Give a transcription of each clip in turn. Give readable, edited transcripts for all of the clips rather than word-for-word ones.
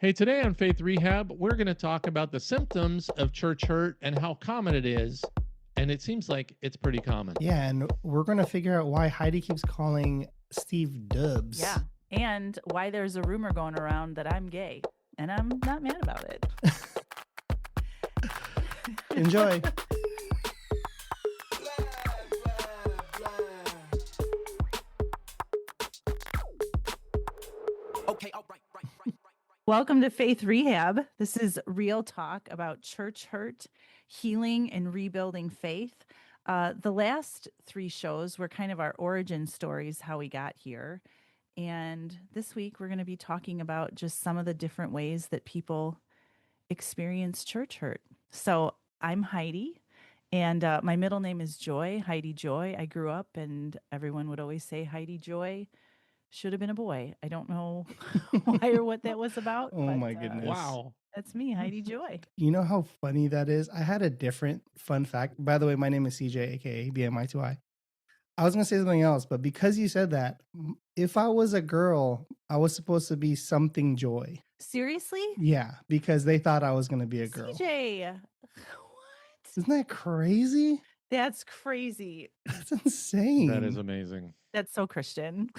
Hey, today on Faith Rehab, we're going to talk about the symptoms of church hurt and how common it is. And it seems like it's pretty common. Yeah, and we're going to figure out why Heidi keeps calling Steve Dubs. Yeah, and why there's a rumor going around that I'm gay, and I'm not mad about it. Enjoy. Okay, all right. Welcome to Faith Rehab. This is real talk about church hurt, healing, and rebuilding faith. The last three shows were kind of our origin stories, how we got here. And this week, we're going to be talking about just some of the different ways that people experience church hurt. So I'm Heidi, and my middle name is Joy, Heidi Joy. I grew up, and everyone would always say Heidi Joy should have been a boy. I don't know why or what that was about. Oh my goodness. Wow. That's me, Heidi Joy. You know how funny that is? I had a different fun fact. By the way, my name is CJ, aka BMI2I. I was going to say something else, but because you said that, if I was a girl, I was supposed to be something Joy. Seriously? Yeah, because they thought I was going to be a girl. CJ, what? Isn't that crazy? That's crazy. That's insane. That is amazing. That's so Christian.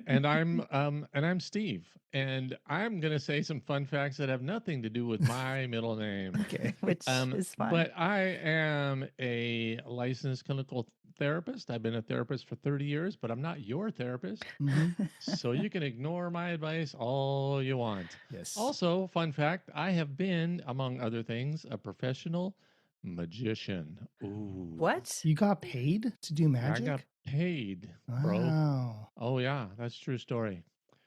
And I'm Steve, and I'm going to say some fun facts that have nothing to do with my middle name. Okay. Which is fun. But I am a licensed clinical therapist. I've been a therapist for 30 years, but I'm not your therapist. Mhm. So you can ignore my advice all you want. Yes. Also, fun fact, I have been, among other things, a professional magician. Ooh. What? You got paid to do magic? I got paid, bro. Wow. Oh, yeah, that's a true story.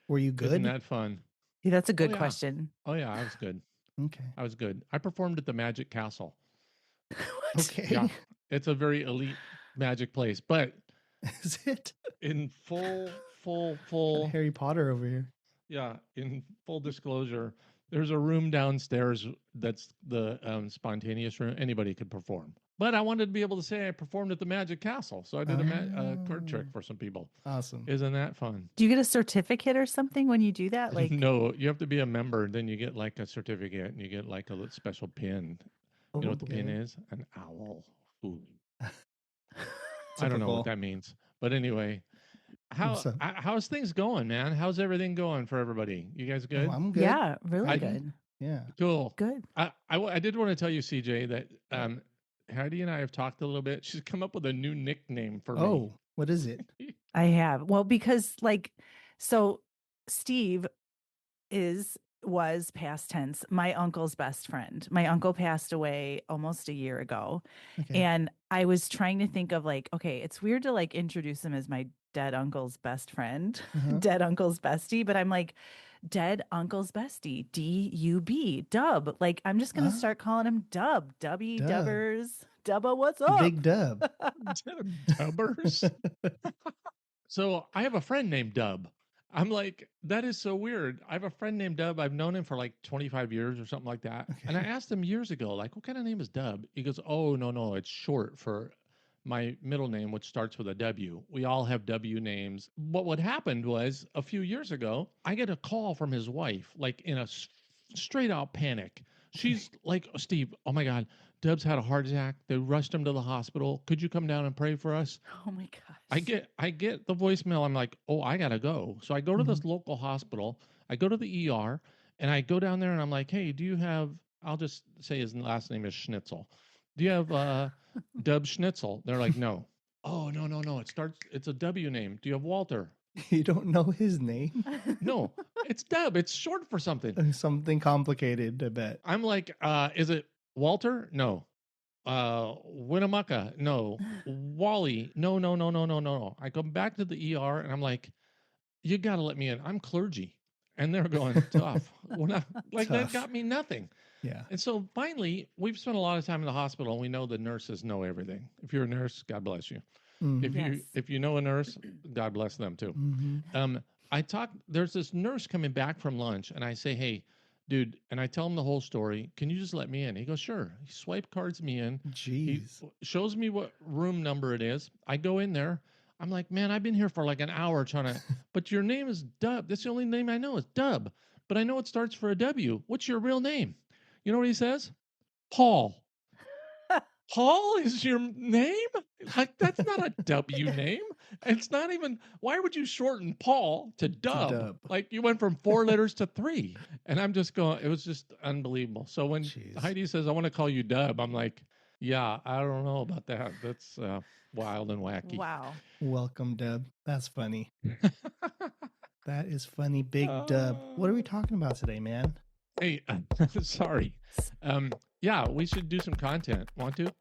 Were you good? Isn't that fun? Yeah, that's a good yeah. question. Oh, yeah, I was good. Okay. I was good. I performed at the Magic Castle. What? Okay. Yeah, it's a very elite magic place, but Is it? in full, Harry Potter over here. yeah, in full disclosure, there's a room downstairs that's the spontaneous room. Anybody could perform. But I wanted to be able to say I performed at the Magic Castle. So I did a card trick for some people. Awesome. Isn't that fun? Do you get a certificate or something when you do that? Like, No, you have to be a member. Then you get like a certificate and you get like a little special pin. You know what the pin Okay. is? An owl. Ooh. I don't know what that means. But anyway, how's things going, man? How's everything going for everybody? You guys good? Oh, I'm good. yeah, really good. Yeah. Cool. Good. I did want to tell you, CJ, that Heidi and I have talked a little bit. She's come up with a new nickname for me. Oh, what is it? I have. Well, because so Steve was past tense, my uncle's best friend. My uncle passed away almost a year ago. Okay. And I was trying to think of okay, it's weird to introduce him as my dead uncle's best friend, dead uncle's bestie, but I'm like, dead uncle's bestie, D-U-B, Dub. I'm just going to start calling him Dub. Dubby, Dub. Dubbers. Dubba, what's up? Big Dub. Dubbers. So I have a friend named Dub. I'm like, that is so weird. I have a friend named Dub. I've known him for 25 years or something like that. Okay. And I asked him years ago, what kind of name is Dub? He goes, oh, no, it's short for my middle name, which starts with a W. We all have W names. But what happened was a few years ago, I get a call from his wife, in a straight out panic. She's like, Steve, oh my God, Dub's had a heart attack. They rushed him to the hospital. Could you come down and pray for us? Oh my gosh. I get the voicemail. I'm like, oh, I gotta go. So I go to this local hospital. I go to the ER and I go down there and I'm like, hey, do you have, I'll just say his last name is Schnitzel. Do you have Dub Schnitzel? They're like, no. Oh, no. It's a W name. Do you have Walter? You don't know his name? No, it's Dub. It's short for something. Something complicated, I bet. I'm like, is it Walter? No. Winnemucca? No. Wally? No. I come back to the ER and I'm like, you got to let me in. I'm clergy. And they're going, tough. Well, not, Tough. That got me nothing. Yeah. And so finally, we've spent a lot of time in the hospital and we know the nurses know everything. If you're a nurse, God bless you. Mhm. If you know a nurse, God bless them too. Mhm. There's this nurse coming back from lunch and I say, hey, dude, and I tell him the whole story. Can you just let me in? He goes, sure. He swipe cards me in. Jeez. He shows me what room number it is. I go in there. I'm like, man, I've been here for an hour trying to, but your name is Dub. That's the only name I know is Dub. but I know it starts for a W. What's your real name? You know what he says? Paul. Paul is your name? Like, that's not a W name. It's not even, why would you shorten Paul to Dub? Dub. Like, you went from 4 letters to 3. And I'm just going, it was just unbelievable. So when Jeez. Heidi says, I want to call you Dub, I'm like, yeah, I don't know about that. That's wild and wacky. Wow. Welcome, Dub. That's funny. That is funny, Big Dub. What are we talking about today, man? Hey, sorry. Yeah, we should do some content. Want to?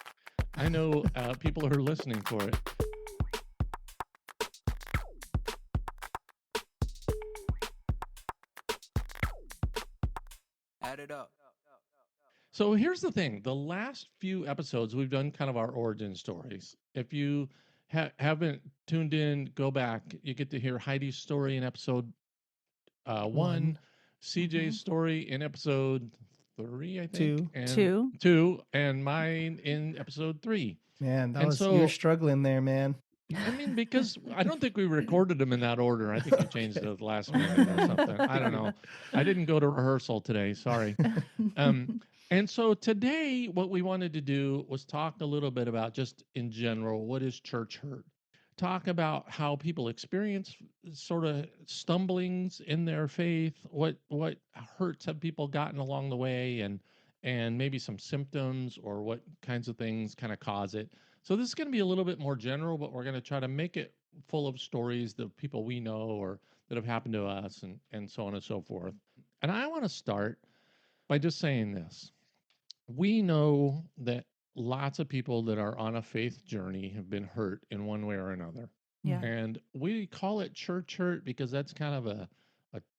I know people are listening for it. Add it up. So here's the thing. The last few episodes, we've done kind of our origin stories. If you haven't tuned in, go back. You get to hear Heidi's story in episode 1, CJ's story in episode 3, I think. 2. And 2, and mine in episode 3. Man, that And was so- you're struggling there, man. I mean, because I don't think we recorded them in that order. I think you changed it at the last minute or something. I don't know. I didn't go to rehearsal today. Sorry. And so today, what we wanted to do was talk a little bit about just in general, what is church hurt? Talk about how people experience sort of stumblings in their faith. What hurts have people gotten along the way, and maybe some symptoms or what kinds of things kind of cause it. So this is going to be a little bit more general, but we're going to try to make it full of stories of people we know or that have happened to us and so on and so forth. And I want to start by just saying this. We know that lots of people that are on a faith journey have been hurt in one way or another. Yeah. And we call it church hurt because that's kind of a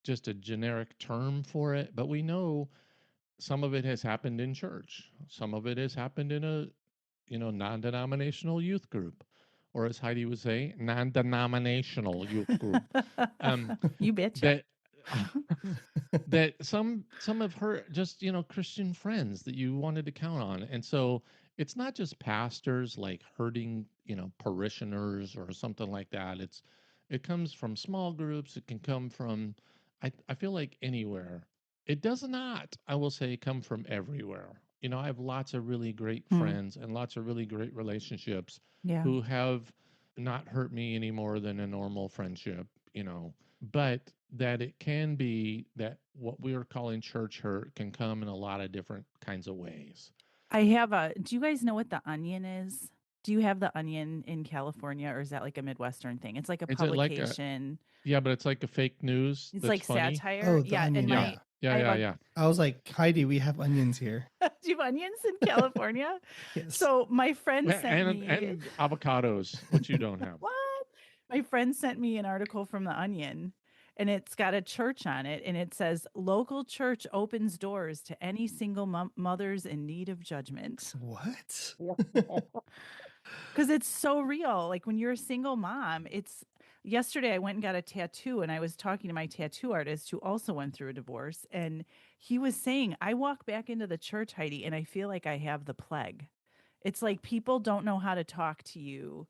just a generic term for it. But we know some of it has happened in church. Some of it has happened in a non-denominational youth group, or as Heidi would say, non-denominational youth group. You betcha. That that some have hurt just Christian friends that you wanted to count on, and so it's not just pastors like hurting parishioners or something like that. It comes from small groups. It can come from I feel like anywhere. It does not, I will say, come from everywhere. I have lots of really great friends and lots of really great relationships Yeah. who have not hurt me any more than a normal friendship, but that it can be that what we are calling church hurt can come in a lot of different kinds of ways. Do you guys know what the Onion is? Do you have the Onion in California, or is that like a Midwestern thing? It's like a Is it like a- publication. Yeah, but it's like a fake news. It's that's like funny. satire. Oh, the yeah. Onion, And yeah. my Yeah. I was like, Heidi, we have onions here. do you have onions in California? Yes. So my friend sent me And avocados, which you don't have. what? My friend sent me an article from the Onion, and it's got a church on it, and it says local church opens doors to any single mothers in need of judgment. What? Because it's so real. Like when you're a single mom, yesterday I went and got a tattoo, and I was talking to my tattoo artist who also went through a divorce, and he was saying, I walk back into the church, Heidi, and I feel like I have the plague. It's like people don't know how to talk to you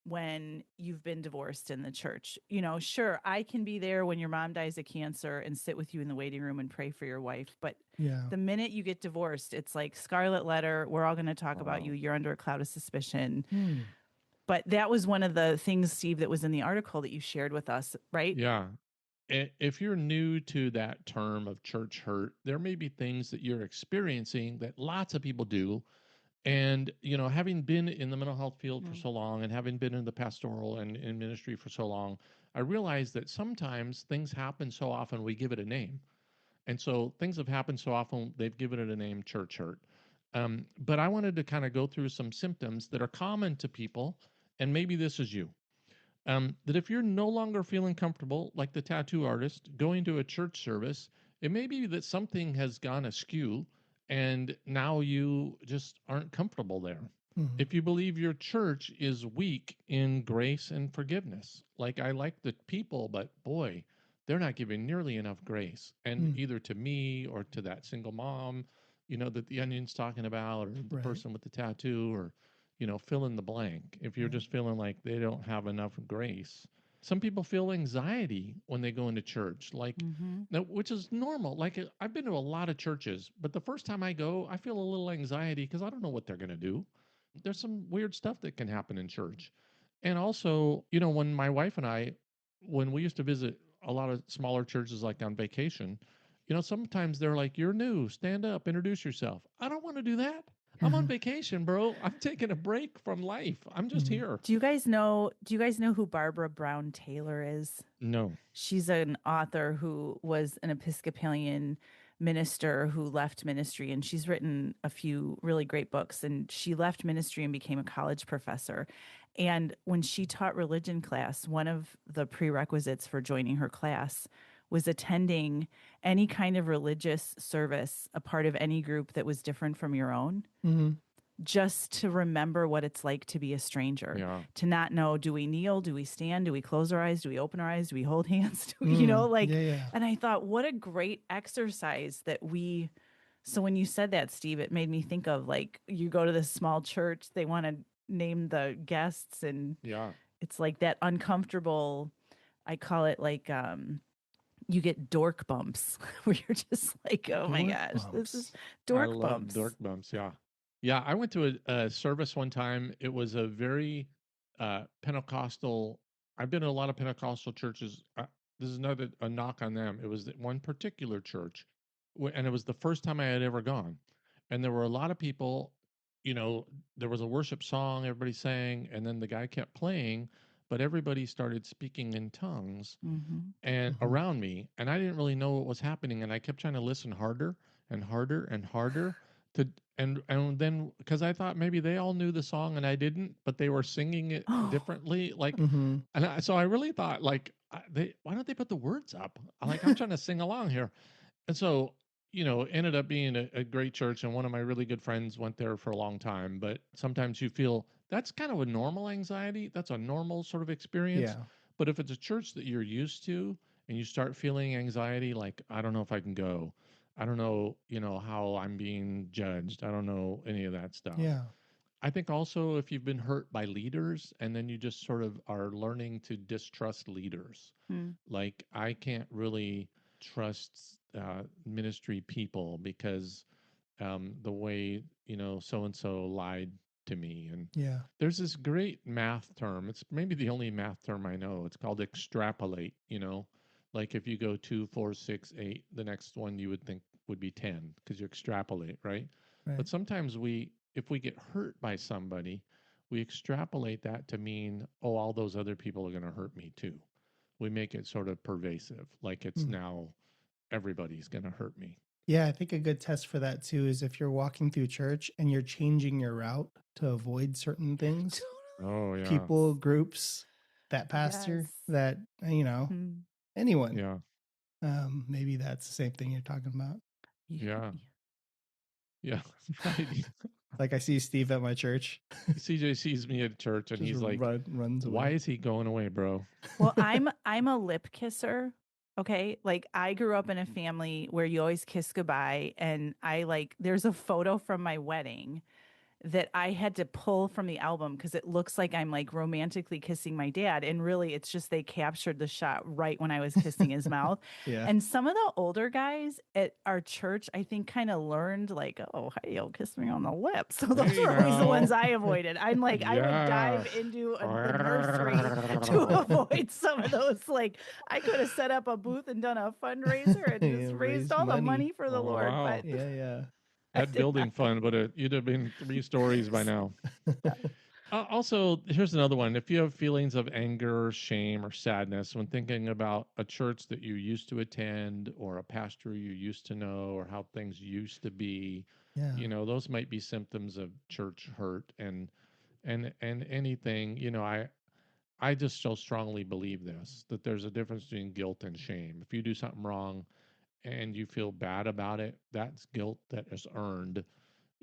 when you've been divorced in the church. Sure, I can be there when your mom dies of cancer and sit with you in the waiting room and pray for your wife. But Yeah. the minute you get divorced, it's like scarlet letter. We're all going to talk about Wow. you. You're under a cloud of suspicion. Hmm. But that was one of the things, Steve, that was in the article that you shared with us, right? Yeah. If you're new to that term of church hurt, there may be things that you're experiencing that lots of people do. And, having been in the mental health field for so long and having been in the pastoral and in ministry for so long, I realized that sometimes things happen so often we give it a name. And so things have happened so often, they've given it a name, church hurt. But I wanted to kind of go through some symptoms that are common to people, and maybe this is you. That if you're no longer feeling comfortable, like the tattoo artist, going to a church service, it may be that something has gone askew and now you just aren't comfortable there. Mhm. If you believe your church is weak in grace and forgiveness, like I like the people, but boy, they're not giving nearly enough grace. And either to me or to that single mom, that the Onion's talking about, or the Right. person with the tattoo, or, fill in the blank. If you're Right. just feeling like they don't have enough grace, Some people feel anxiety when they go into church, like, Mm-hmm. no, which is normal. Like I've been to a lot of churches, but the first time I go, I feel a little anxiety because I don't know what they're going to do. There's some weird stuff that can happen in church. And also, when my wife and I, when we used to visit a lot of smaller churches like on vacation, sometimes they're like, "You're new, stand up, introduce yourself." I don't want to do that. I'm on vacation, bro. I'm taking a break from life. I'm just Mhm. here. Do you guys know who Barbara Brown Taylor is? No. She's an author who was an Episcopalian minister who left ministry, and she's written a few really great books. And she left ministry and became a college professor. And when she taught religion class, one of the prerequisites for joining her class was attending any kind of religious service, a part of any group that was different from your own, Mhm. just to remember what it's like to be a stranger, Yeah. to not know, do we kneel, do we stand, do we close our eyes, do we open our eyes, do we hold hands, Yeah, yeah. and I thought, what a great exercise that so when you said that, Steve, it made me think of, like, you go to this small church, they want to name the guests, and Yeah. it's like that uncomfortable, I call it like, you get dork bumps where you're just like, oh my Dork gosh, this is bumps. I dork love bumps. dork bumps. Yeah. Yeah. I went to a service one time. It was a very Pentecostal. I've been in a lot of Pentecostal churches. This is not a knock on them. It was one particular church, and it was the first time I had ever gone. And there were a lot of people, there was a worship song, everybody sang, and then the guy kept playing, but everybody started speaking in tongues Mm-hmm. and Mhm. around me, and I didn't really know what was happening, and I kept trying to listen harder and harder and harder to and then because I thought maybe they all knew the song and I didn't, but they were singing it differently, like, Mhm. and so I really thought, like, why don't they put the words up? Like, I'm trying to sing along here, and so, ended up being a great church. And one of my really good friends went there for a long time. But sometimes you feel that's kind of a normal anxiety. That's a normal sort of experience. Yeah. But if it's a church that you're used to and you start feeling anxiety, like, I don't know if I can go. I don't know, how I'm being judged. I don't know any of that stuff. Yeah. I think also if you've been hurt by leaders and then you just sort of are learning to distrust leaders, Mm. like, I can't really trust ministry people because the way, so and so lied to me. And Yeah. there's this great math term. It's maybe the only math term I know. It's called extrapolate. Like if you go 2, 4, 6, 8, the next one you would think would be 10 because you extrapolate, right? Right. But sometimes if we get hurt by somebody, we extrapolate that to mean, oh, all those other people are going to hurt me too. We make it sort of pervasive, like it's Mm. now everybody's going to hurt me. Yeah, I think a good test for that too is if you're walking through church and you're changing your route to avoid certain things, Oh, yeah. people, groups, that pastor, Yes. that Mm. anyone. Yeah. Maybe that's the same thing you're talking about. Yeah. Yeah. Right. Like I see Steve at my church, CJ sees me at church and just he's like, runs why away. is he going away, bro? Well, I'm a lip kisser. Okay. Like, I grew up in a family where you always kiss goodbye. And there's a photo from my wedding that I had to pull from the album because it looks like I'm like romantically kissing my dad. And really, it's just they captured the shot right when I was kissing his mouth. Yeah. And some of the older guys at our church, I think, kind of learned, like, oh, hey, you'll kiss me on the lips. So those Hey were always the now. ones I avoided. I'm like, I would dive Yes. into the nursery to avoid some of those. Like, I could have set up a booth and done a fundraiser and Yeah, just raised raise all the money. money for the Oh, Lord. wow. But Yeah, yeah. I That did not. building fund, but you'd have been 3 stories by now. Also, here's another one. If you have feelings of anger, shame, or sadness when thinking about a church that you used to attend or a pastor you used to know or how things used to be, Yeah. those might be symptoms of church hurt and anything, I just so strongly believe this, that there's a difference between guilt and shame. If you do something wrong and you feel bad about it, that's guilt that is earned.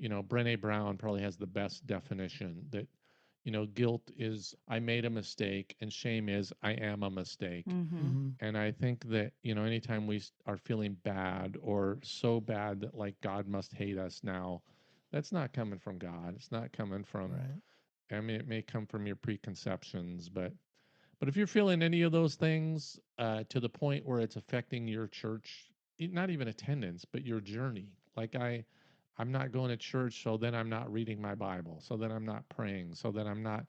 Brené Brown probably has the best definition that, guilt is I made a mistake and shame is I am a mistake. Mm-hmm. Hmm. And I think that, anytime we are feeling bad or so bad that like God must hate us now, that's not coming from God. It's not coming from, Right. I mean, it may come from your preconceptions, but But if you're feeling any of those things to the point where it's affecting your church, not even attendance, but your journey, like I'm not going to church, so then I'm not reading my Bible, so then I'm not praying, so then I'm not,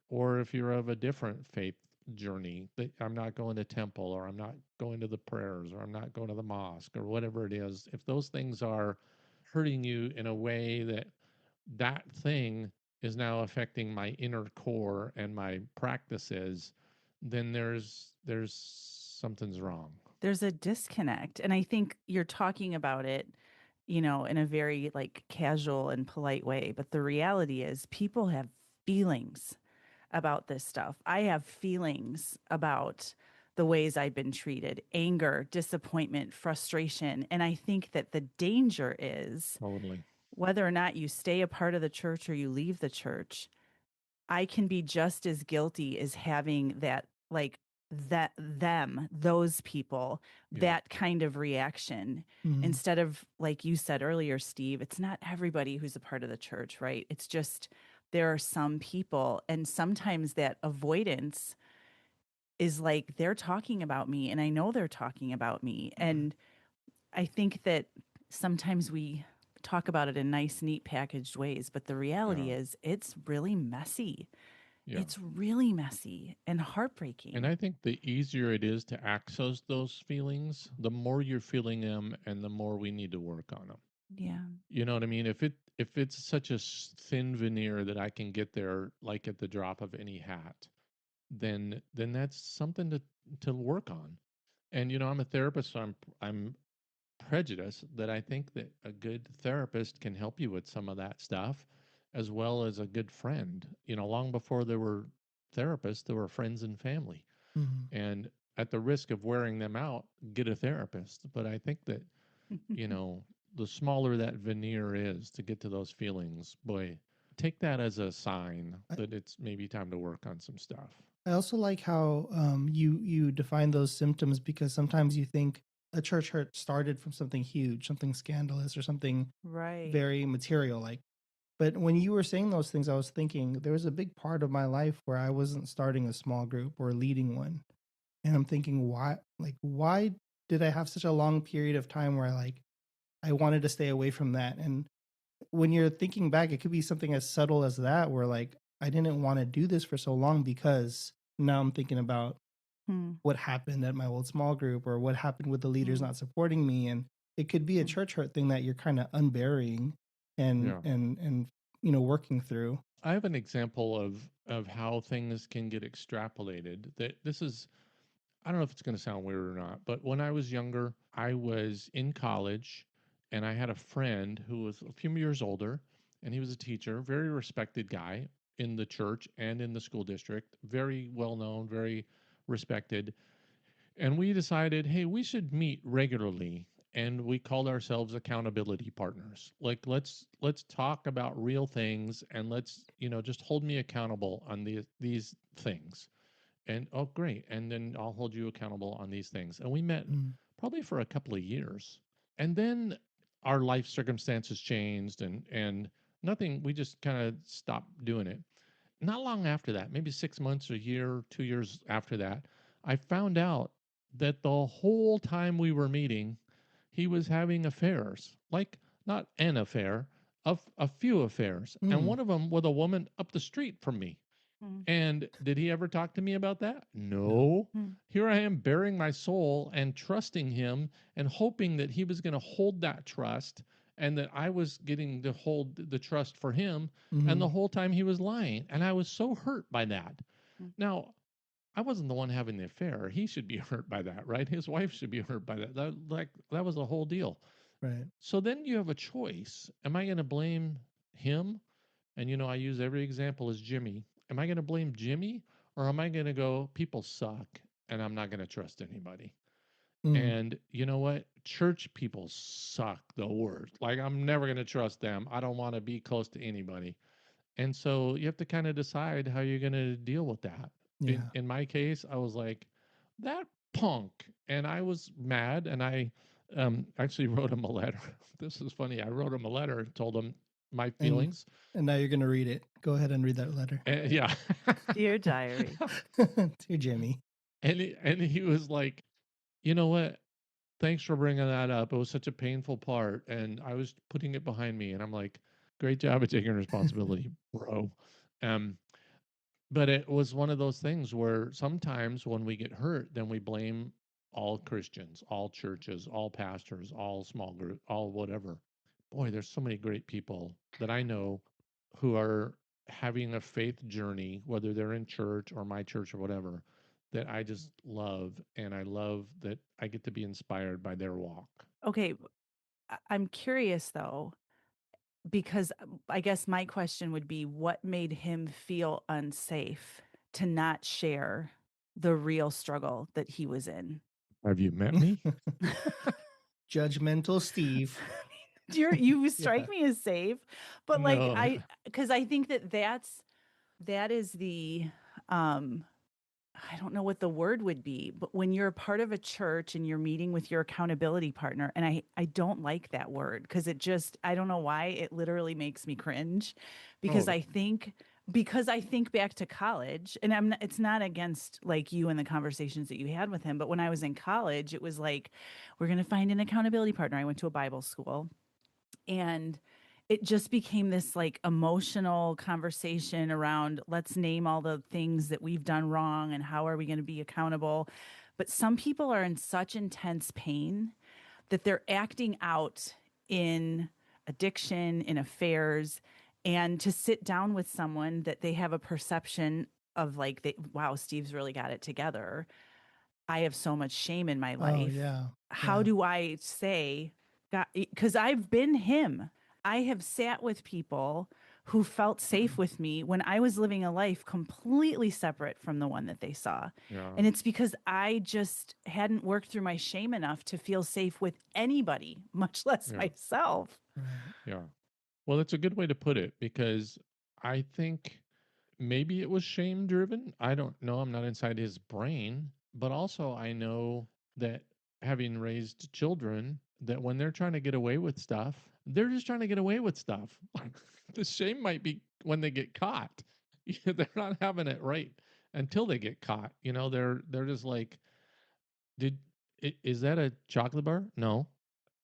or if you're of a different faith journey, that I'm not going to temple, or I'm not going to the prayers, or I'm not going to the mosque, or whatever it is, if those things are hurting you in a way that thing is now affecting my inner core and my practices, then there's something's wrong. There's a disconnect. And I think you're talking about it, in a very like casual and polite way. But the reality is, people have feelings about this stuff. I have feelings about the ways I've been treated, anger, disappointment, frustration. And I think that the danger is Totally. whether or not you stay a part of the church or you leave the church, I can be just as guilty as having that, like, those people, Yeah. that kind of reaction. Mhm. Instead of, like you said earlier, Steve, it's not everybody who's a part of the church, right? It's just there are some people, and sometimes that avoidance is like they're talking about me, and I know they're talking about me. And I think that sometimes we talk about it in nice, neat, packaged ways, but the reality Yeah. is it's really messy. Yeah. It's really messy and heartbreaking. And I think the easier it is to access those feelings, the more you're feeling them and the more we need to work on them. Yeah. You know what I mean? If it's such a thin veneer that I can get there like at the drop of any hat, then that's something to work on. And I'm a therapist, so I'm prejudiced that I think that a good therapist can help you with some of that stuff, as well as a good friend. Long before there were therapists, there were friends and family. Mhm. And at the risk of wearing them out, get a therapist. But I think that, the smaller that veneer is to get to those feelings, boy, take that as a sign I, that it's maybe time to work on some stuff. I also like how you define those symptoms, because sometimes you think a church hurt started from something huge, something scandalous, or something Right. very material. Like, but when you were saying those things, I was thinking there was a big part of my life where I wasn't starting a small group or leading one, and I'm thinking, why did I have such a long period of time where I wanted to stay away from that? And when you're thinking back, it could be something as subtle as that, where like I didn't want to do this for so long because now I'm thinking about Hmm. what happened at my old small group, or what happened with the leaders Hmm. not supporting me. And it could be a Hmm. church hurt thing that you're kind of unburying and Yeah. and working through. I have an example of how things can get extrapolated. That this is, I don't know if it's going to sound weird or not, but when I was younger, I was in college and I had a friend who was a few years older, and he was a teacher, very respected guy in the church and in the school district, very well known, very respected. And we decided, hey, we should meet regularly, and we called ourselves accountability partners. Like, let's talk about real things, and let's, just hold me accountable on these things. And oh, great. And then I'll hold you accountable on these things. And we met Mm, probably for a couple of years. And then our life circumstances changed, and nothing, we just kind of stopped doing it. Not long after that, maybe 6 months, a year, 2 years after that, I found out that the whole time we were meeting, he was having affairs. Like, not an affair, of a few affairs. And mm, one of them with a woman up the street from me. Hmm. And did he ever talk to me about that? no. No. Hmm. Here I am bearing my soul and trusting him and hoping that he was going to hold that trust, and that I was getting to hold the trust for him. And the Hmm. whole time he was lying. And I was so hurt by that. Hmm. Now, I wasn't the one having the affair. He should be hurt by that, right? His wife should be hurt by that. That was the whole deal. Right. So then you have a choice. Am I going to blame him? And I use every example as Jimmy. Am I going to blame Jimmy, or am I going to go, people suck and I'm not going to trust anybody? Mm, And you know what? Church people suck the worst. Like, I'm never going to trust them. I don't want to be close to anybody. And so you have to kind of decide how you're going to deal with that. In yeah. in my case, I was like, that punk, and I was mad, and I actually wrote him a letter. This is funny. I wrote him a letter and told him, my And, feelings. and now you're going to read it. Go ahead and read that letter. Yeah. Dear diary. Dear Jimmy. And he was like, you know what? Thanks for bringing that up. It was such a painful part, and I was putting it behind me. And I'm like, great job at taking responsibility, bro. Um, but it was one of those things where sometimes when we get hurt, then we blame all Christians, all churches, all pastors, all small group, all whatever. Boy, there's so many great people that I know who are having a faith journey, whether they're in church or my church or whatever, that I just love. And I love that I get to be inspired by their walk. Okay, I'm curious though, because I guess my question would be what made him feel unsafe to not share the real struggle that he was in? Have you met me? Judgmental Steve. You strike me as safe, but like No. because I think that is the I don't know what the word would be, but when you're a part of a church and you're meeting with your accountability partner, and I don't like that word because it just, I don't know why, it literally makes me cringe because Oh, I think back to college, and it's not against like you and the conversations that you had with him, but when I was in college, it was like, we're going to find an accountability partner. I went to a Bible school, and it just became this like emotional conversation around let's name all the things that we've done wrong and how are we going to be accountable. But some people are in such intense pain that they're acting out in addiction, in affairs, and to sit down with someone that they have a perception of like, wow, Steve's really got it together. I have so much shame in my life. Oh, yeah. How do I say, God, because I've been him. I have sat with people who felt safe with me when I was living a life completely separate from the one that they saw. yeah. And it's because I just hadn't worked through my shame enough to feel safe with anybody, much less Yeah. myself. Right. Yeah. Well, that's a good way to put it because I think maybe it was shame driven. I don't know. I'm not inside his brain, but also I know that having raised children, that when they're trying to get away with stuff, they're just trying to get away with stuff. The shame might be when they get caught. They're not having it right until they get caught. They're just like, did is that a chocolate bar? No.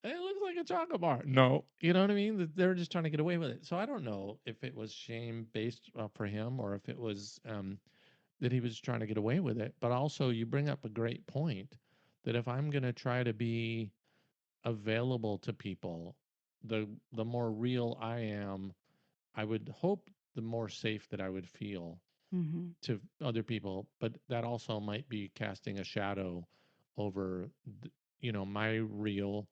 It looks like a chocolate bar. No, you know what I mean? They're just trying to get away with it. So I don't know if it was shame based for him or if it was that he was trying to get away with it. But also, you bring up a great point that if I'm going to try to be available to people, the more real I am, I would hope the more safe that I would feel Mm-hmm. to other people. But that also might be casting a shadow over, my real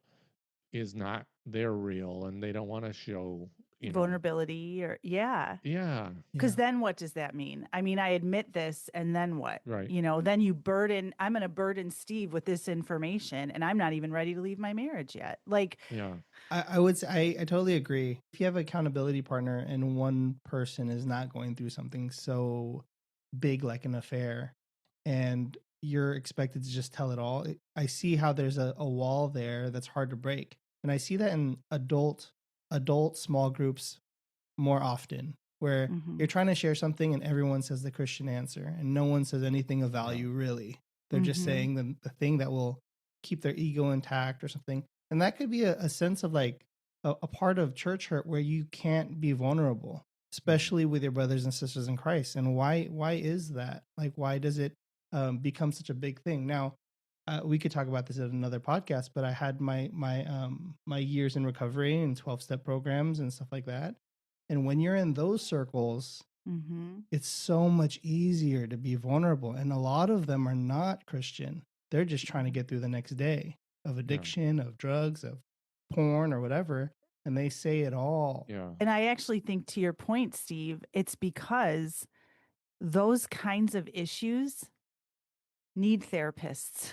is not their real and they don't want to show, Vulnerability or, yeah. yeah, Because Yeah. then what does that mean? I mean, I admit this, and then what? right. Then I'm going to burden Steve with this information, and I'm not even ready to leave my marriage yet. Like, Yeah. I would say I totally agree. If you have an accountability partner and one person is not going through something so big like an affair and you're expected to just tell it all, I see how there's a wall there that's hard to break. And I see that in adult small groups more often where you're trying to share something and everyone says the Christian answer and no one says anything of value really. They're just saying the thing that will keep their ego intact or something. And that could be a sense of like a part of church hurt where you can't be vulnerable, especially with your brothers and sisters in Christ. And why is that? Like, why does it become such a big thing? Now, we could talk about this at another podcast, but I had my years in recovery and 12-step programs and stuff like that. And when you're in those circles, it's so much easier to be vulnerable. And a lot of them are not Christian. They're just trying to get through the next day of addiction, of drugs, of porn, or whatever. And they say it all. Yeah. and I actually think to your point, Steve, it's because those kinds of issues need therapists.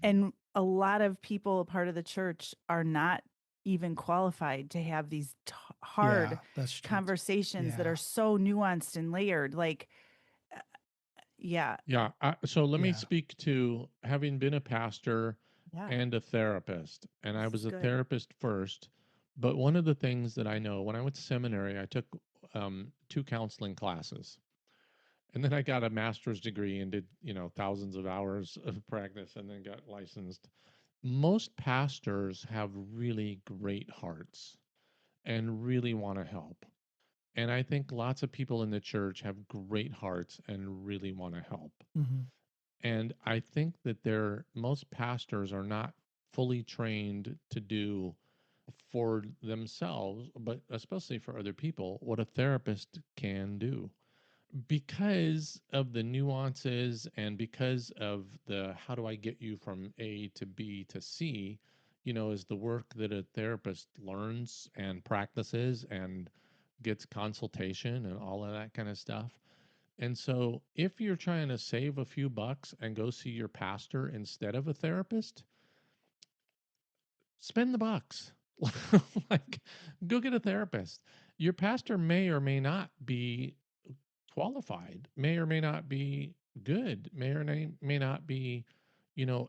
And a lot of people, a part of the church, are not even qualified to have these hard Yeah, that's true. conversations that Yeah. are so nuanced and layered. Like, yeah. Yeah. So let me Yeah. speak to having been a pastor Yeah. and a therapist. And I This was is a good. therapist first, But one of the things that I know, when I went to seminary, I took 2 counseling classes. And then I got a master's degree and did, thousands of hours of practice and then got licensed. Most pastors have really great hearts and really want to help. And I think lots of people in the church have great hearts and really want to help. Mm-hmm. And I think that most pastors are not fully trained to do for themselves, but especially for other people, what a therapist can do because of the nuances and because of the how do I get you from A to B to C, is the work that a therapist learns and practices and gets consultation and all of that kind of stuff. And so if you're trying to save a few bucks and go see your pastor instead of a therapist, spend the bucks. Like, go get a therapist. Your pastor may or may not be qualified, may or may not be good, may not be,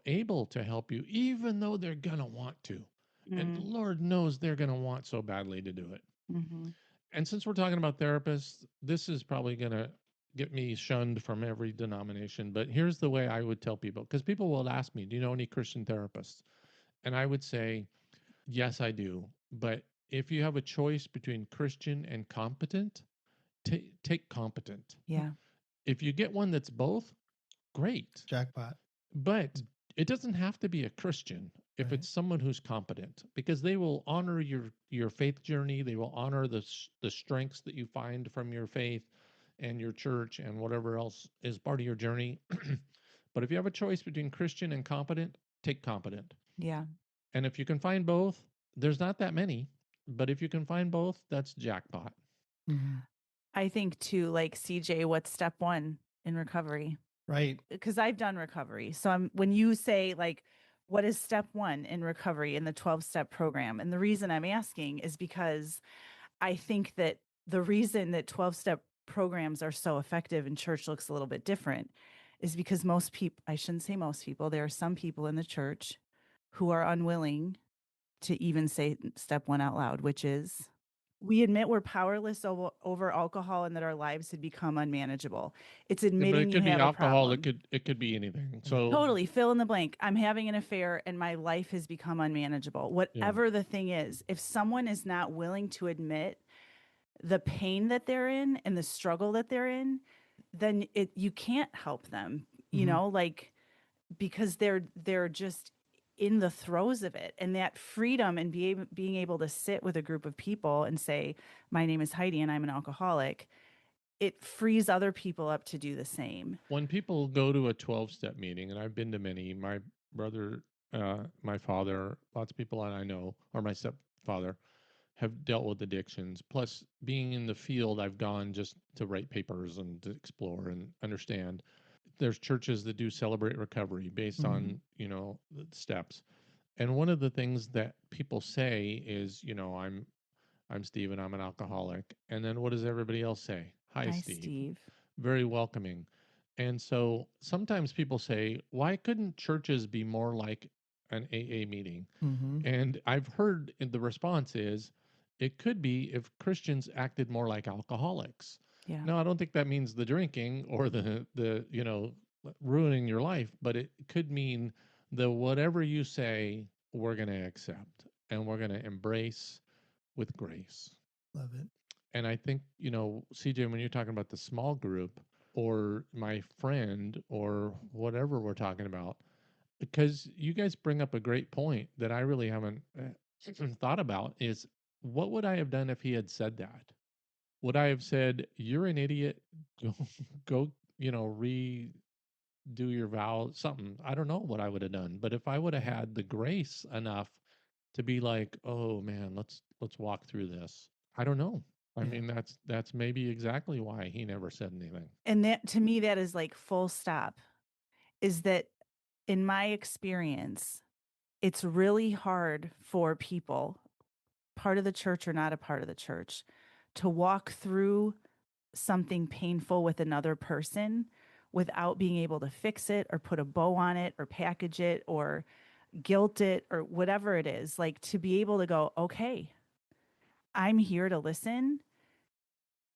able to help you, even though they're going to want to. And Mm. Lord knows they're going to want so badly to do it. Mm-hmm. And since we're talking about therapists, this is probably going to get me shunned from every denomination. But here's the way I would tell people, because people will ask me, do you know any Christian therapists? And I would say, yes, I do. But if you have a choice between Christian and competent, take competent. Yeah. If you get one that's both, great. Jackpot. But it doesn't have to be a Christian if Right. it's someone who's competent, because they will honor your faith journey. They will honor the strengths that you find from your faith and your church and whatever else is part of your journey. But if you have a choice between Christian and competent, take competent. Yeah. And if you can find both, there's not that many, but if you can find both, that's jackpot. Mm-hmm. I think too, like CJ, what's step one in recovery? Right. Because I've done recovery. So when you say like, what is step one in recovery in the 12-step program? And the reason I'm asking is because I think that the reason that 12-step programs are so effective and church looks a little bit different is because most people, I shouldn't say most people, there are some people in the church who are unwilling to even say step one out loud, which is we admit we're powerless over alcohol and that our lives had become unmanageable. It's Yeah, but admitting it you could be have a alcohol. problem. It could be anything. Yeah. So Totally fill in the blank. I'm having an affair and my life has become unmanageable. yeah, Whatever the thing is, if someone is not willing to admit the pain that they're in and the struggle that they're in, then you can't help them, Mm-hmm. like because they're just in the throes of it. And that freedom and being able to sit with a group of people and say, my name is Heidi and I'm an alcoholic, it frees other people up to do the same. when people go to a 12-step meeting, and I've been to many, my brother, my father, lots of people that I know, or my stepfather, have dealt with addictions. Plus, being in the field, I've gone just to write papers and to explore and understand. There's churches that do celebrate recovery based Mm-hmm. on, the steps. And one of the things that people say is, I'm Steve and I'm an alcoholic. And then what does everybody else say? Hi, Hi, Steve. Steve. Very welcoming. And so sometimes people say, why couldn't churches be more like an AA meeting? Mm-hmm. And I've heard the response is, it could be if Christians acted more like alcoholics. Yeah. Now, I don't think that means the drinking or the ruining your life, but it could mean the whatever you say, we're going to accept and we're going to embrace with grace. Love it. And I think, CJ, when you're talking about the small group or my friend or whatever we're talking about, because you guys bring up a great point that I really haven't thought about is what would I have done if he had said that? Would I have said, you're an idiot? Go, go redo your vow, something. I don't know what I would have done. But if I would have Right. had the grace enough to be like, oh man, let's walk through this. I don't know. I Yeah. mean, that's maybe exactly why he never said anything. And that to me, that is like full stop, is that in my experience, it's really hard for people, part of the church or not a part of the church, to walk through something painful with another person without being able to fix it or put a bow on it or package it or guilt it or whatever it is. Like to be able to go, okay, I'm here to listen.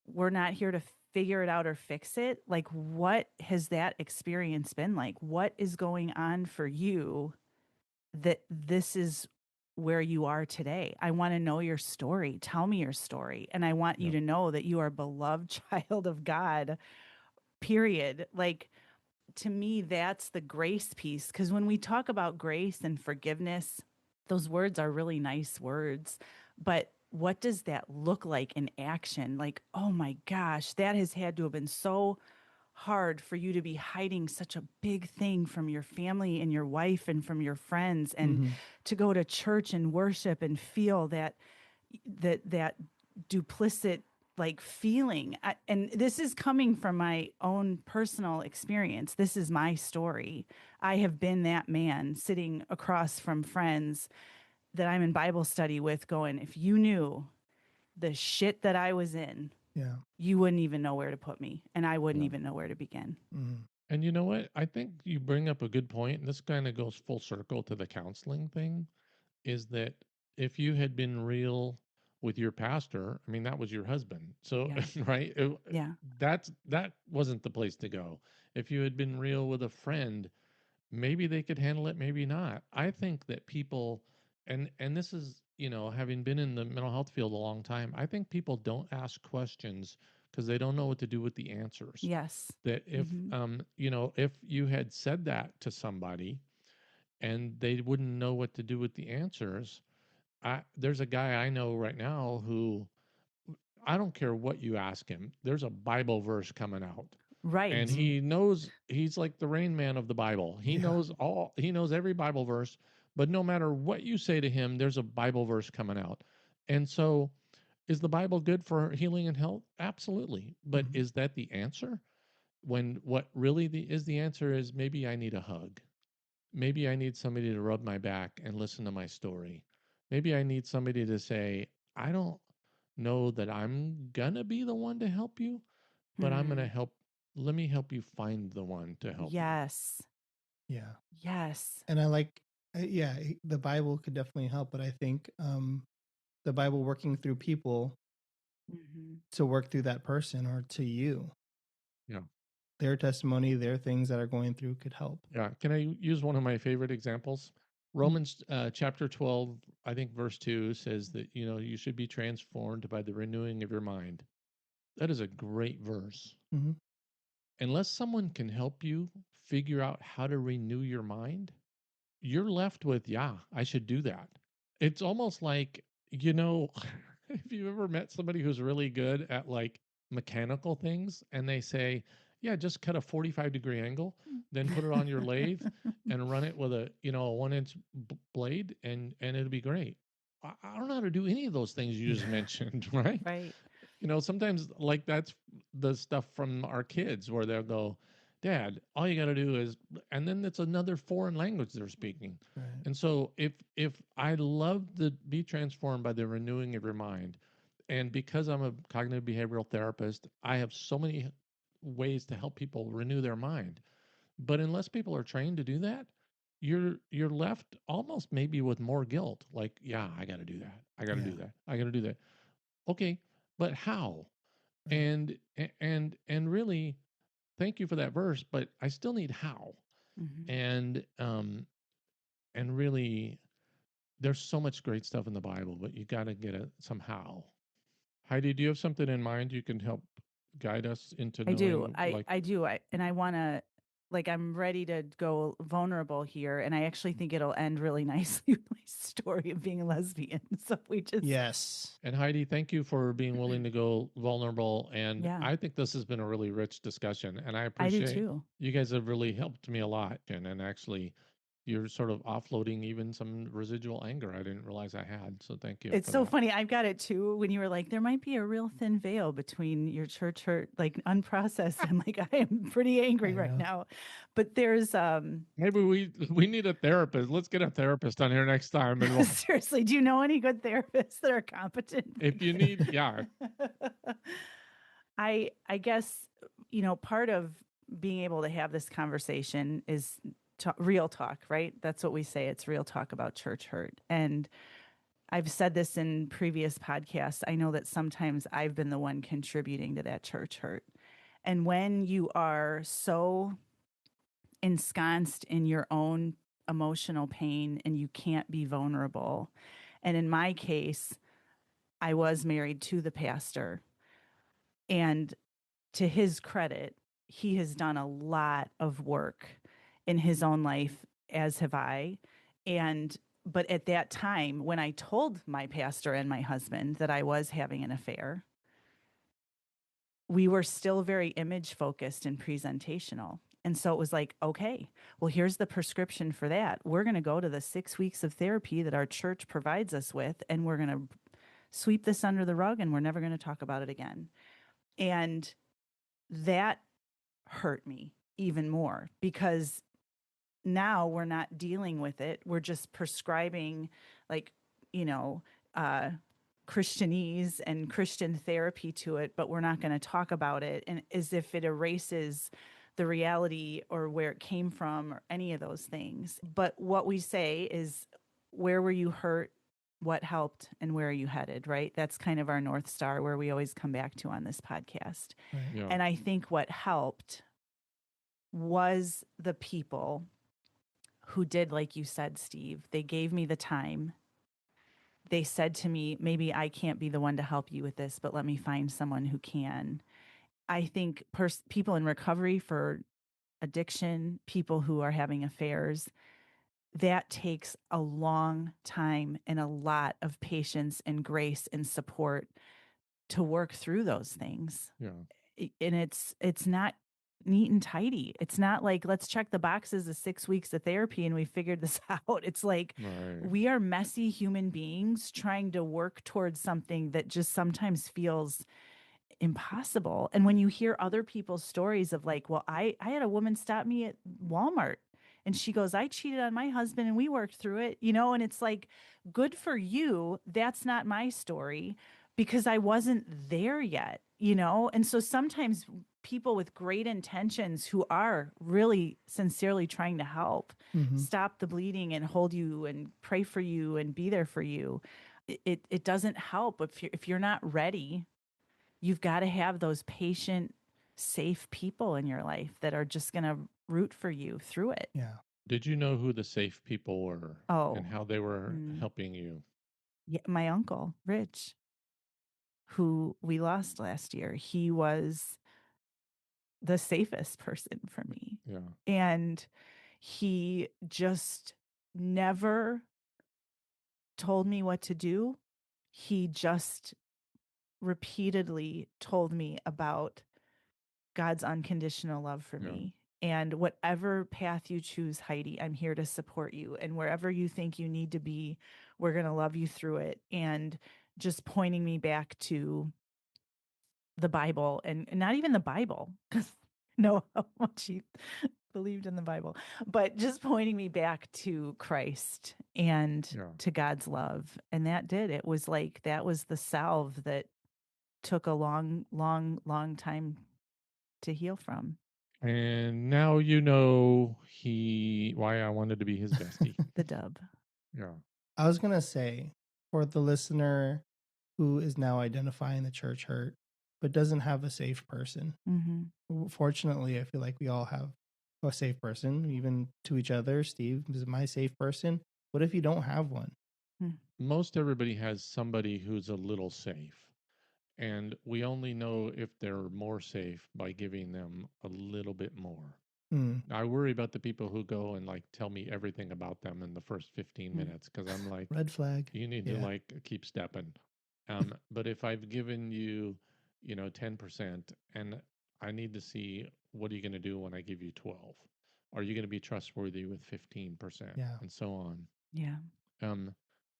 We're not here to figure it out or fix it. Like, what has that experience been like? What is going on for you that this is where you are today? I want to know your story. Tell me your story. And I want you Yeah. to know that you are a beloved child of God, period. Like, to me, that's the grace piece. Because when we talk about grace and forgiveness, those words are really nice words. But what does that look like in action? Like, oh my gosh, that has had to have been so hard for you to be hiding such a big thing from your family and your wife and from your friends, and Mm-hmm. to go to church and worship and feel that duplicit like feeling. And this is coming from my own personal experience. This is my story. I have been that man sitting across from friends that I'm in Bible study with going, if you knew the shit that I was in, Yeah. you wouldn't even know where to put me, and I wouldn't Yeah. even know where to begin. Mm-hmm. And you know what? I think you bring up a good point, and this kind of goes full circle to the counseling thing, is that if you had been real with your pastor, I mean, that was your husband. So, Yeah. right? Yeah. That wasn't the place to go. If you had been real with a friend, maybe they could handle it, maybe not. I think that people, and this is, having been in the mental health field a long time, I think people don't ask questions because they don't know what to do with the answers. Yes. That if Mm-hmm. if you had said that to somebody and they wouldn't know what to do with the answers, there's a guy I know right now who, I don't care what you ask him, there's a Bible verse coming out, and Right. Mhm. he knows, he's like the Rain Man of the Bible. Yeah. He knows every Bible verse, but no matter what you say to him, there's a Bible verse coming out. And so, is the Bible good for healing and health? Absolutely. But Mhm. is that the answer? When what really is the answer is, maybe I need a hug. Maybe I need somebody to rub my back and listen to my story. Maybe I need somebody to say, I don't know that I'm going to be the one to help you, but I'm going to Hmm. help. Let me help you find the one to help you. Yes. Yeah. Yes. And I like, yeah, the Bible could definitely help, but I think the Bible working through people Mm-hmm. to work through that person or to you, Yeah. their testimony, their things that are going through could help. Yeah. Can I use one of my favorite examples? Romans chapter 12, I think verse 2 says that, you should be transformed by the renewing of your mind. That is a great verse. Mm-hmm. Unless someone can help you figure out how to renew your mind, you're left with, yeah, I should do that. It's almost like, if you ever met somebody who's really good at like mechanical things and they say, yeah, just cut a 45-degree angle, then put it on your lathe and run it with a 1-inch blade, and it'll be great. I don't know how to do any of those things you just Yeah. mentioned, right? Right. Sometimes like that's the stuff from our kids where they'll go, Dad, all you got to do is, and then it's another foreign language they're speaking. Right. And so if I love to be transformed by the renewing of your mind, and because I'm a cognitive behavioral therapist, I have so many ways to help people renew their mind. But unless people are trained to do that, you're left almost maybe with more guilt. Like, yeah, I got to do that. I got to Yeah. do that. I got to do that. Okay, but how? Right. And really, thank you for that verse, but I still need how. Mm-hmm. And really, there's so much great stuff in the Bible, but you got to get it somehow. Heidi, do you have something in mind you can help guide us into I do. knowing, I like, I do. And I want to, like, I'm ready to go vulnerable here, and I actually think it'll end really nicely with my story of being a lesbian. So we just, Yes. and Heidi, thank you for being willing to go vulnerable. And yeah, I think this has been a really rich discussion, and I I do appreciate too. you guys have really helped me a lot. And actually, you're sort of offloading even some residual anger I didn't realize I had. So thank you It's for so that. funny. I've got it too. When you were like, there might be a real thin veil between your church hurt, like unprocessed. I'm like, I am pretty angry I right know. now. But there's Maybe we need a therapist. Let's get a therapist on here next time, and we'll, seriously, do you know any good therapists that are competent? if you need, yeah, I guess, part of being able to have this conversation is real talk, right? That's what we say. It's real talk about church hurt. And I've said this in previous podcasts. I know that sometimes I've been the one contributing to that church hurt. And when you are so ensconced in your own emotional pain and you can't be vulnerable, and in my case, I was married to the pastor, and to his credit, he has done a lot of work in his own life, as have I. And but at that time, when I told my pastor and my husband that I was having an affair, we were still very image focused and presentational. And so it was like, okay, well, here's the prescription for that. We're going to go to the 6 weeks of therapy that our church provides us with, and we're going to sweep this under the rug, and we're never going to talk about it again. And that hurt me even more, because now we're not dealing with it. We're just prescribing, like, you know, Christianese and Christian therapy to it, but we're not going to talk about it, and as if it erases the reality or where it came from or any of those things. But what we say is, where were you hurt? What helped? And where are you headed? Right? That's kind of our North Star, where we always come back to on this podcast. Right. Yeah. And I think what helped was the people who did, like you said, Steve. They gave me the time. They said to me, maybe I can't be the one to help you with this, but let me find someone who can. I think people in recovery for addiction, people who are having affairs, that takes a long time and a lot of patience and grace and support to work through those things. Yeah. And it's not neat and tidy. It's not like, let's check the boxes of 6 weeks of therapy and we figured this out. It's like, Right. we are messy human beings trying to work towards something that just sometimes feels impossible. And when you hear other people's stories of like, well, I had a woman stop me at Walmart and she goes, I cheated on my husband and we worked through it, and it's like, good for you. That's not my story, because I wasn't there yet, And so sometimes people with great intentions who are really sincerely trying to help Mhm. stop the bleeding and hold you and pray for you and be there for you. It doesn't help if you're not ready. You've got to have those patient, safe people in your life that are just going to root for you through it. Yeah. Did you know who the safe people were Oh, and how they were helping you? yeah, my uncle, Rich, who we lost last year, he was the safest person for me. Yeah. And he just never told me what to do. He just repeatedly told me about God's unconditional love for Yeah. me. And whatever path you choose, Heidi, I'm here to support you. And wherever you think you need to be, we're going to love you through it. And just pointing me back to the Bible, and not even the Bible, because know how much he believed in the Bible, but just pointing me back to Christ and Yeah. to God's love. And that did. It was like, that was the salve that took a long, long, long time to heal from. And now you know why I wanted to be his bestie. The dub. Yeah. I was gonna say, for the listener who is now identifying the church hurt but doesn't have a safe person. Mm-hmm. Fortunately, I feel like we all have a safe person, even to each other. Steve is my safe person. What if you don't have one? Most everybody has somebody who's a little safe. And we only know if they're more safe by giving them a little bit more. I worry about the people who go and like tell me everything about them in the first 15 minutes, because I'm like, red flag. You need to like keep stepping. But if I've given you, 10%, and I need to see, what are you going to do when I give you 12? Are you going to be trustworthy with 15%? Yeah. And so on. Yeah.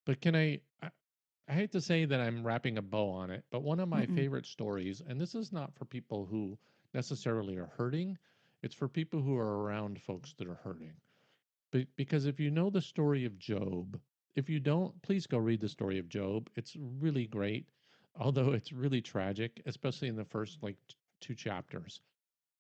But I hate to say that I'm wrapping a bow on it, but one of my favorite stories, and this is not for people who necessarily are hurting, it's for people who are around folks that are hurting. Because if you know the story of Job, if you don't, please go read the story of Job. It's really great, although it's really tragic, especially in the first like 2 chapters,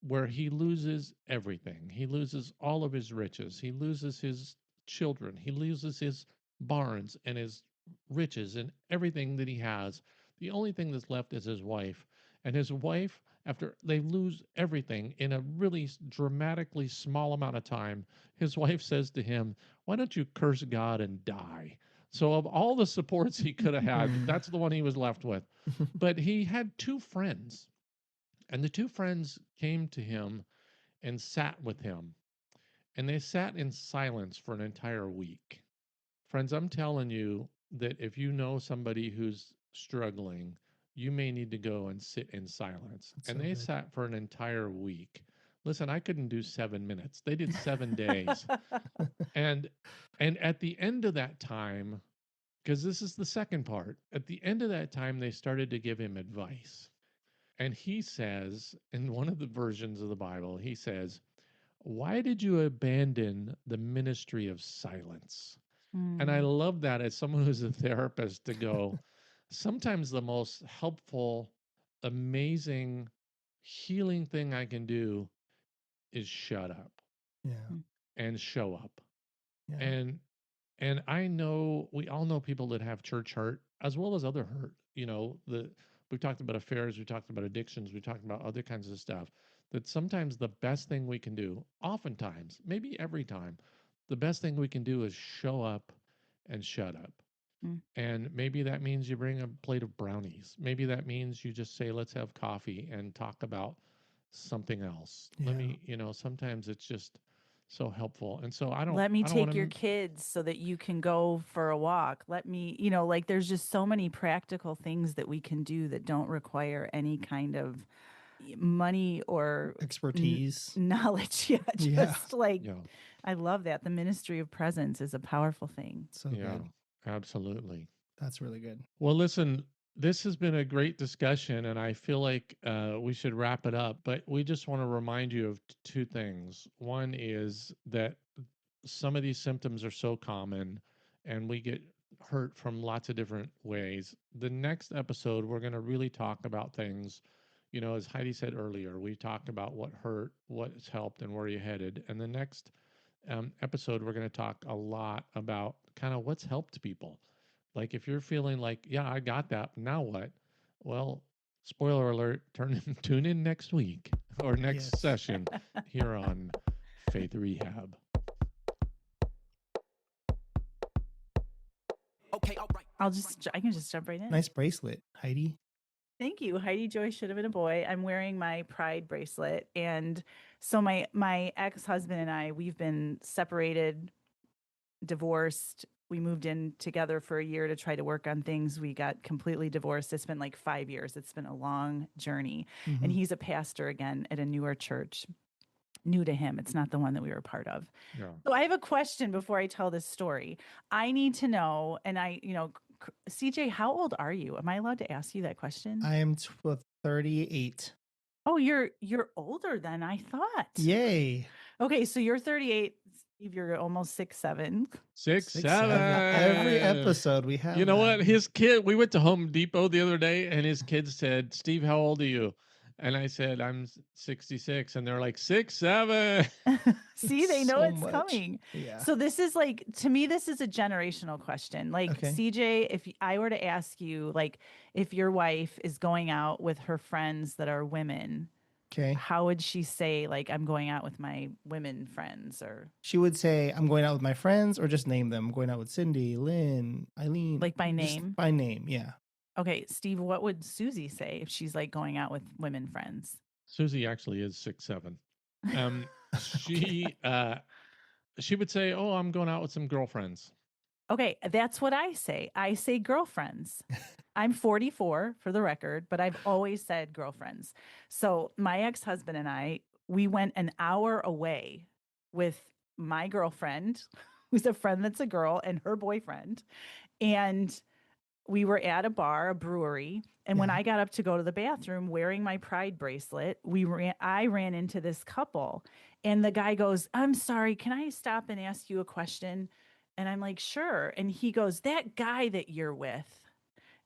where he loses everything. He loses all of his riches. He loses his children. He loses his barns and his riches and everything that he has. The only thing that's left is his wife. And his wife, after they lose everything in a really dramatically small amount of time, his wife says to him, "Why don't you curse God and die?" So, of all the supports he could have had, that's the one he was left with. But he had two friends, and the two friends came to him and sat with him, and they sat in silence for an entire week. Friends, I'm telling you that if you know somebody who's struggling, you may need to go and sit in silence. That's And so they good. sat for an entire week. Listen, I couldn't do 7 minutes. They did 7 days. And and at the end of that time, because this is the second part, at the end of that time, they started to give him advice. And he says, in one of the versions of the Bible, he says, "Why did you abandon the ministry of silence?" And I Mm, love that as someone who's a therapist to go, sometimes the most helpful, amazing, healing thing I can do is shut up Yeah. mm, and show up. Yeah. And and I know we all know people that have church hurt as well as other hurt. We've talked about affairs, we talked about addictions, we talked about other kinds of stuff. That sometimes the best thing we can do, oftentimes, maybe every time, the best thing we can do is show up and shut up. mm. And maybe that means you bring a plate of brownies. Maybe that means you just say, let's have coffee and talk about something else. Let Yeah. me, sometimes it's just so helpful. And so Let me I don't want take your to, kids so that you can go for a walk. Let me, like there's just so many practical things that we can do that don't require any kind of money or Expertise. knowledge. Yeah, Yeah. just like yeah, I love that. The ministry of presence is a powerful thing. So yeah, good. absolutely. That's really good. Well, listen, this has been a great discussion, and I feel like we should wrap it up. But we just want to remind you of two things. One is that some of these symptoms are so common, and we get hurt from lots of different ways. The next episode, we're going to really talk about things. As Heidi said earlier, we talked about what hurt, what's helped, and where you headed. And the next episode, we're going to talk a lot about kind of what's helped people. Like if you're feeling like, yeah, I got that, now what? Well, spoiler alert, tune in next week or next Yes. session here on Faith Rehab. I can just jump right in. Nice bracelet, Heidi. Thank you. Heidi Joy should have been a boy. I'm wearing my pride bracelet. And so my ex-husband and I, we've been separated, divorced. We moved in together for a year to try to work on things. We got completely divorced. It's been like 5 years. It's been a long journey. And he's a pastor again at a newer church. New to him. It's not the one that we were part of. Yeah. So I have a question before I tell this story. I need to know, and CJ, how old are you? Am I allowed to ask you that question? I am 38. Oh, you're older than I thought. Yay. Okay, so you're 38. Steve, you're almost 6'7". 6'7". Every episode we have. You know that. what? His kid, we went to Home Depot the other day and his kids said, "Steve, how old are you?" And I said, "I'm 66." And they're like, 6'7". See, they know So it's much. coming. Yeah. So this is like, to me, this is a generational question. Like Okay. CJ, if I were to ask you, like, if your wife is going out with her friends that are women, Okay. how would she say, like, I'm going out with my women friends? Or She would say, I'm going out with my friends, or just name them. I'm going out with Cindy, Lynn, Eileen. like by Just name? by name, yeah. Okay, Steve, what would Susie say if she's like going out with women friends? Susie actually is 6'7". She she would say, "Oh, I'm going out with some girlfriends." Okay, that's what I say. I say girlfriends. I'm 44 for the record, but I've always said girlfriends. So my ex-husband and I, we went an hour away with my girlfriend, who's a friend that's a girl, and her boyfriend. And we were at a bar, a brewery, and when Yeah. I got up to go to the bathroom wearing my pride bracelet, I ran into this couple, and the guy goes, "I'm sorry, can I stop and ask you a question?" And I'm like, "Sure." And he goes, "That guy that you're with."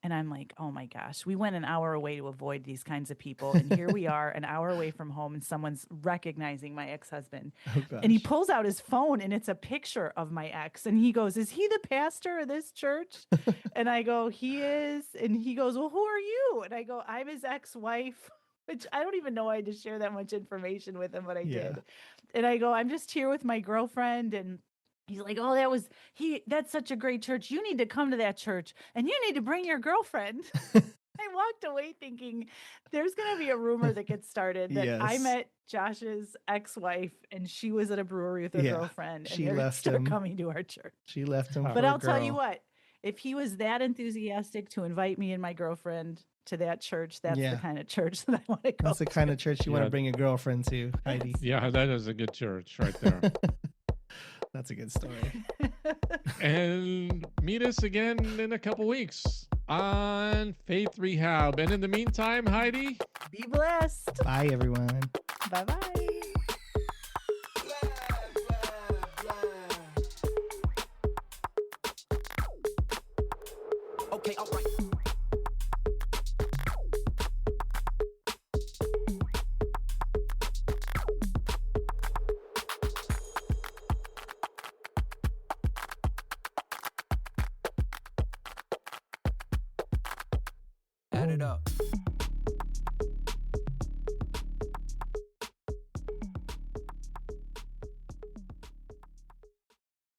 And I'm like, oh my gosh, we went an hour away to avoid these kinds of people. And here we are an hour away from home and someone's recognizing my ex-husband. Oh gosh. And he pulls out his phone and it's a picture of my ex. And he goes, is he the pastor of this church? And I go, he is. And he goes, well, who are you? And I go, I'm his ex-wife, which I don't even know why I had to share that much information with him, but I did. And I go, I'm just here with my girlfriend. And he's like, oh, that's such a great church. You need to come to that church and you need to bring your girlfriend. I walked away thinking there's going to be a rumor that gets started that I met Josh's ex-wife and she was at a brewery with her girlfriend and they're coming to our church. She left him. But I'll tell you what, if he was that enthusiastic to invite me and my girlfriend to that church, that's the kind of church that I want to go That's the kind of church you want to bring a girlfriend to, Heidi. Yeah, that is a good church right there. That's a good story. And meet us again in a couple weeks on Faith Rehab. And in the meantime, Heidi, be blessed. Bye, everyone. Bye-bye. Okay, all right. Add it up.